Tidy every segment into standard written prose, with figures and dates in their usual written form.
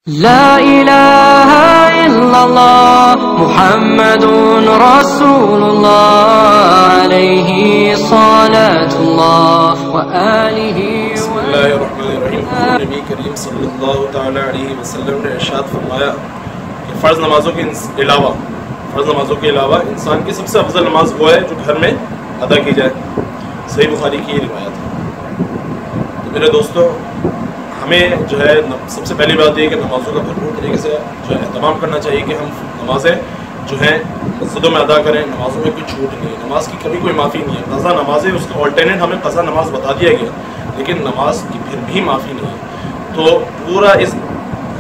لا الہ الا اللہ محمد رسول اللہ علیہ صلاۃ اللہ وآلہ بسم اللہ الرحمن الرحیم. نبی کریم صلی اللہ تعالی علیہ وسلم نے ارشاد فرمایا کہ فرض نمازوں کے علاوہ انسان کی سب سے افضل نماز وہ ہے جو گھر میں ادا کی جائے. صحیح بخاری کی یہ روایت ہے. تو میرے دوستو، ہمیں جو ہے سب سے پہلی بات یہ کہ نمازوں کا بھرپور طریقے سے جو ہے اہتمام کرنا چاہیے کہ ہم نمازیں جو ہیں مسجدوں میں ادا کریں. نمازوں میں کوئی چھوٹ نہیں ہے، نماز کی کبھی کوئی معافی نہیں ہے. قضا نمازیں اس کا آلٹرنیٹ ہمیں قضا نماز بتا دیا گیا، لیکن نماز کی پھر بھی معافی نہیں ہے. تو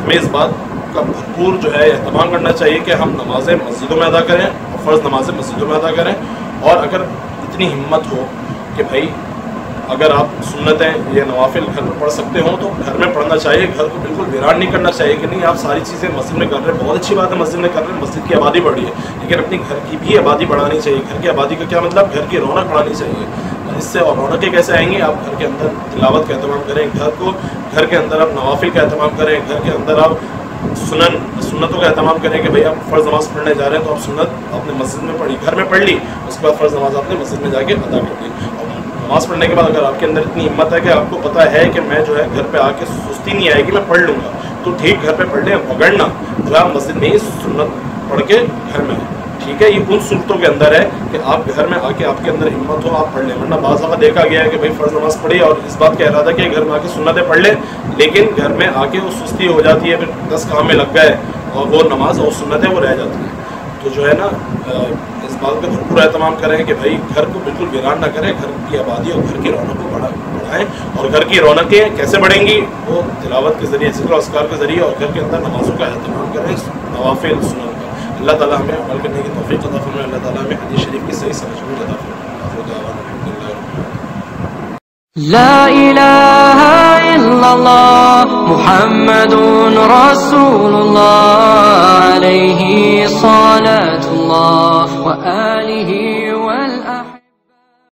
ہمیں اس بات کا بھرپور جو ہے اہتمام کرنا چاہیے کہ ہم نمازیں مسجدوں میں ادا کریں اور فرض نمازیں مسجدوں میں ادا کریں. اور اگر اتنی ہمت ہو کہ بھائی اگر آپ سنتیں یا نوافل گھر میں پڑھ سکتے ہوں تو گھر میں پڑھنا چاہیے. گھر کو بالکل ویران نہیں کرنا چاہیے کہ نہیں آپ ساری چیزیں مسجد میں کر رہے ہیں. بہت اچھی بات ہے مسجد میں کر رہے ہیں، مسجد کی آبادی بڑھی ہے، لیکن اپنی گھر کی بھی آبادی بڑھانی چاہیے. گھر کی آبادی کا کیا مطلب؟ گھر کی رونق بڑھانی چاہیے. اس سے اور رونقیں کیسے آئیں گی؟ آپ گھر کے اندر تلاوت کا اہتمام کریں، گھر کے اندر آپ نوافل کا اہتمام کریں، گھر کے اندر آپ سنتوں کا اہتمام کریں کہ بھائی آپ فرض نماز پڑھنے جا رہے ہیں تو آپ سنت آپ نے مسجد میں پڑھی، گھر میں پڑھ لی، اس کے بعد فرض نماز آپ نے مسجد میں جا کے ادا کر دی. نماز پڑھنے کے بعد اگر آپ کے اندر اتنی ہمت ہے کہ آپ کو پتہ ہے کہ میں جو ہے گھر پہ آ کے سستی نہیں آئے گی، میں پڑھ لوں گا، تو ٹھیک گھر پہ پڑھ لیں. پکڑنا جو آپ مسجد میں ہی سنت پڑھ کے گھر میں ٹھیک ہے. یہ ان صورتوں کے اندر ہے کہ آپ گھر میں آ کے آپ کے اندر ہمت ہو آپ پڑھ لیں. ورنہ بعض دفعہ دیکھا گیا ہے کہ بھائی فرض نماز پڑھی اور اس بات کا ارادہ کیا گھر میں آ کے سنتیں پڑھ لیں، لیکن گھر میں آ کے وہ سستی ہو جاتی ہے، پھر 10 کام میں لگ گئے اور وہ نماز اور سنتیں وہ رہ جاتی ہیں. تو جو ہے نا اس بات کا بھرپور اہتمام کریں کہ بھائی گھر کو بالکل ویران نہ کریں. گھر کی آبادی اور گھر کی رونق کو بڑھائیں. اور گھر کی رونقیں کیسے بڑھیں گی؟ وہ تلاوت کے ذریعے، ذکر و اذکار کے ذریعے، اور گھر کے اندر نمازوں کا اہتمام کریں، نوافل سنت کا. اللہ تعالیٰ ہمیں عمل کرنے کی توفیق عطا فرمائے. اللہ تعالیٰ ہمیں حدیث شریف کی صحیح سمجھ میں عطا فرمائے. لا الہ الا اللہ محمد رسول اللہ